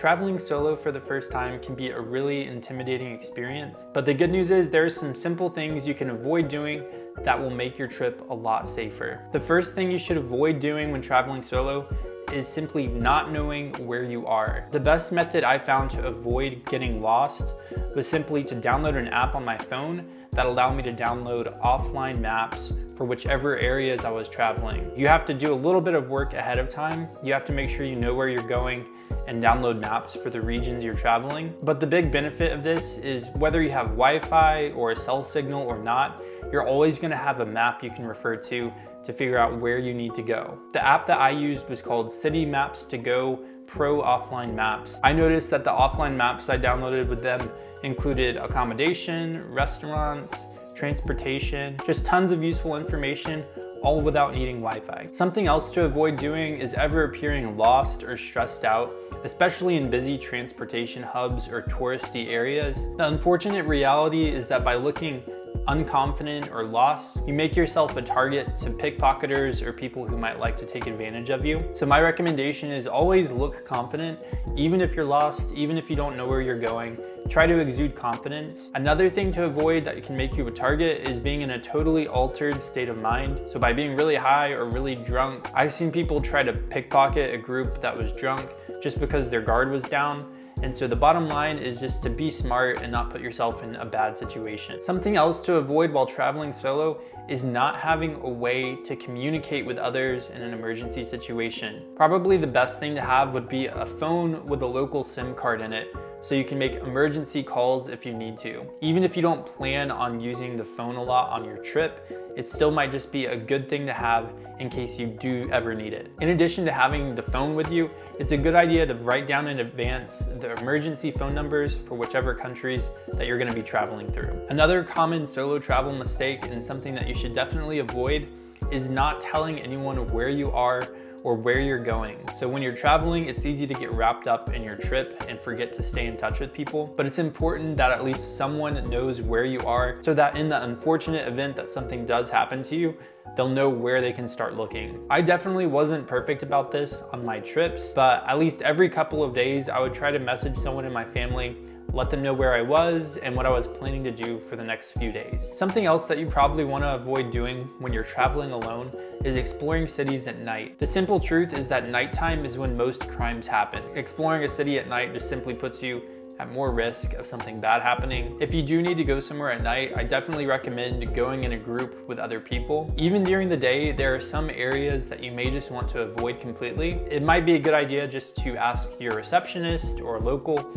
Traveling solo for the first time can be a really intimidating experience, but the good news is there are some simple things you can avoid doing that will make your trip a lot safer. The first thing you should avoid doing when traveling solo is simply not knowing where you are. The best method I found to avoid getting lost was simply to download an app on my phone that allowed me to download offline maps for whichever areas I was traveling. You have to do a little bit of work ahead of time. You have to make sure you know where you're going and download maps for the regions you're traveling. But the big benefit of this is whether you have Wi-Fi or a cell signal or not, you're always gonna have a map you can refer to figure out where you need to go. The app that I used was called City Maps to Go Pro Offline Maps. I noticed that the offline maps I downloaded with them included accommodation, restaurants, transportation, just tons of useful information, all without needing Wi-Fi. Something else to avoid doing is ever appearing lost or stressed out, especially in busy transportation hubs or touristy areas. The unfortunate reality is that by looking unconfident or lost, you make yourself a target to pickpocketers or people who might like to take advantage of you. So my recommendation is always look confident, even if you're lost, even if you don't know where you're going. Try to exude confidence. Another thing to avoid that can make you a target is being in a totally altered state of mind. So by being really high or really drunk, I've seen people try to pickpocket a group that was drunk just because their guard was down. And so the bottom line is just to be smart and not put yourself in a bad situation. Something else to avoid while traveling solo is not having a way to communicate with others in an emergency situation. Probably the best thing to have would be a phone with a local SIM card in it, so you can make emergency calls if you need to. Even if you don't plan on using the phone a lot on your trip, it still might just be a good thing to have in case you do ever need it. In addition to having the phone with you, it's a good idea to write down in advance the emergency phone numbers for whichever countries that you're gonna be traveling through. Another common solo travel mistake, and something that you should definitely avoid, is not telling anyone where you are or where you're going. So when you're traveling, it's easy to get wrapped up in your trip and forget to stay in touch with people. But it's important that at least someone knows where you are, so that in the unfortunate event that something does happen to you, they'll know where they can start looking. I definitely wasn't perfect about this on my trips, but at least every couple of days, I would try to message someone in my family, let them know where I was and what I was planning to do for the next few days. Something else that you probably want to avoid doing when you're traveling alone is exploring cities at night. The simple truth is that nighttime is when most crimes happen. Exploring a city at night just simply puts you at more risk of something bad happening. If you do need to go somewhere at night, I definitely recommend going in a group with other people. Even during the day, there are some areas that you may just want to avoid completely. It might be a good idea just to ask your receptionist or local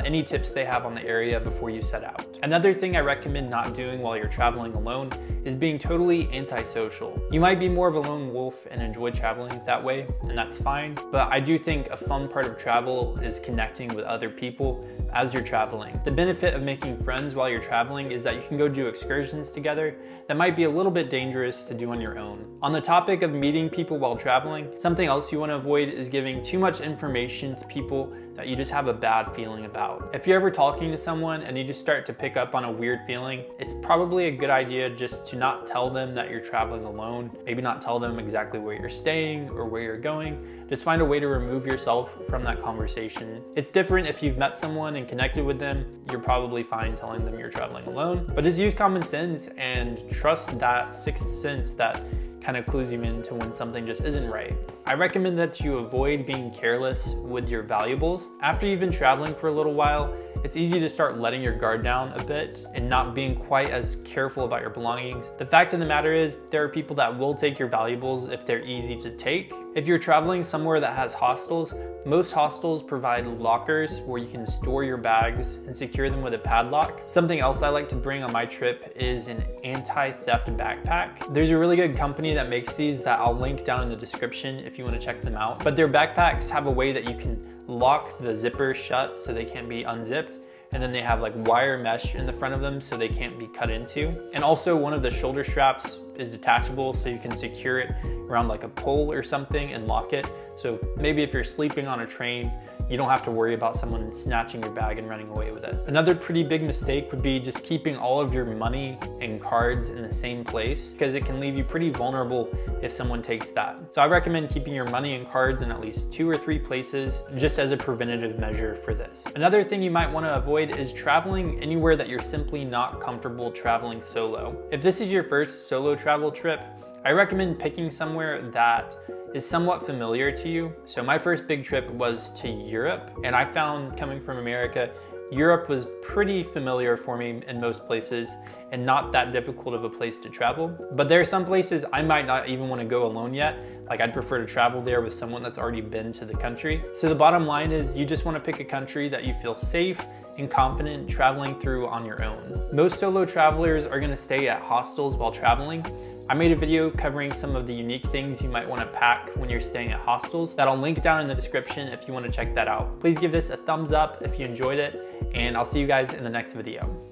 any tips they have on the area before you set out. Another thing I recommend not doing while you're traveling alone is being totally antisocial. You might be more of a lone wolf and enjoy traveling that way, and that's fine, but I do think a fun part of travel is connecting with other people as you're traveling. The benefit of making friends while you're traveling is that you can go do excursions together that might be a little bit dangerous to do on your own. On the topic of meeting people while traveling, something else you want to avoid is giving too much information to people that you just have a bad feeling about. If you're ever talking to someone and you just start to pick up on a weird feeling, it's probably a good idea just to not tell them that you're traveling alone. Maybe not tell them exactly where you're staying or where you're going. Just find a way to remove yourself from that conversation. It's different if you've met someone and connected with them. You're probably fine telling them you're traveling alone, but just use common sense and trust that sixth sense that kind of clues you into when something just isn't right. I recommend that you avoid being careless with your valuables. After you've been traveling for a little while, it's easy to start letting your guard down a bit and not being quite as careful about your belongings. The fact of the matter is, there are people that will take your valuables if they're easy to take. If you're traveling somewhere that has hostels, most hostels provide lockers where you can store your bags and secure them with a padlock. Something else I like to bring on my trip is an anti-theft backpack. There's a really good company that makes these that I'll link down in the description if you want to check them out. But their backpacks have a way that you can lock the zipper shut so they can't be unzipped. And then they have like wire mesh in the front of them so they can't be cut into. And also one of the shoulder straps is detachable so you can secure it around like a pole or something and lock it. So maybe if you're sleeping on a train, you don't have to worry about someone snatching your bag and running away with it. Another pretty big mistake would be just keeping all of your money and cards in the same place, because it can leave you pretty vulnerable if someone takes that. So I recommend keeping your money and cards in at least 2 or 3 places, just as a preventative measure for this. Another thing you might want to avoid is traveling anywhere that you're simply not comfortable traveling solo. If this is your first solo travel trip, I recommend picking somewhere that is somewhat familiar to you. So my first big trip was to Europe, and I found, coming from America, Europe was pretty familiar for me in most places and not that difficult of a place to travel. But there are some places I might not even want to go alone yet. Like, I'd prefer to travel there with someone that's already been to the country. So the bottom line is you just want to pick a country that you feel safe and confident traveling through on your own. Most solo travelers are going to stay at hostels while traveling. I made a video covering some of the unique things you might want to pack when you're staying at hostels that I'll link down in the description if you want to check that out. Please give this a thumbs up if you enjoyed it, and I'll see you guys in the next video.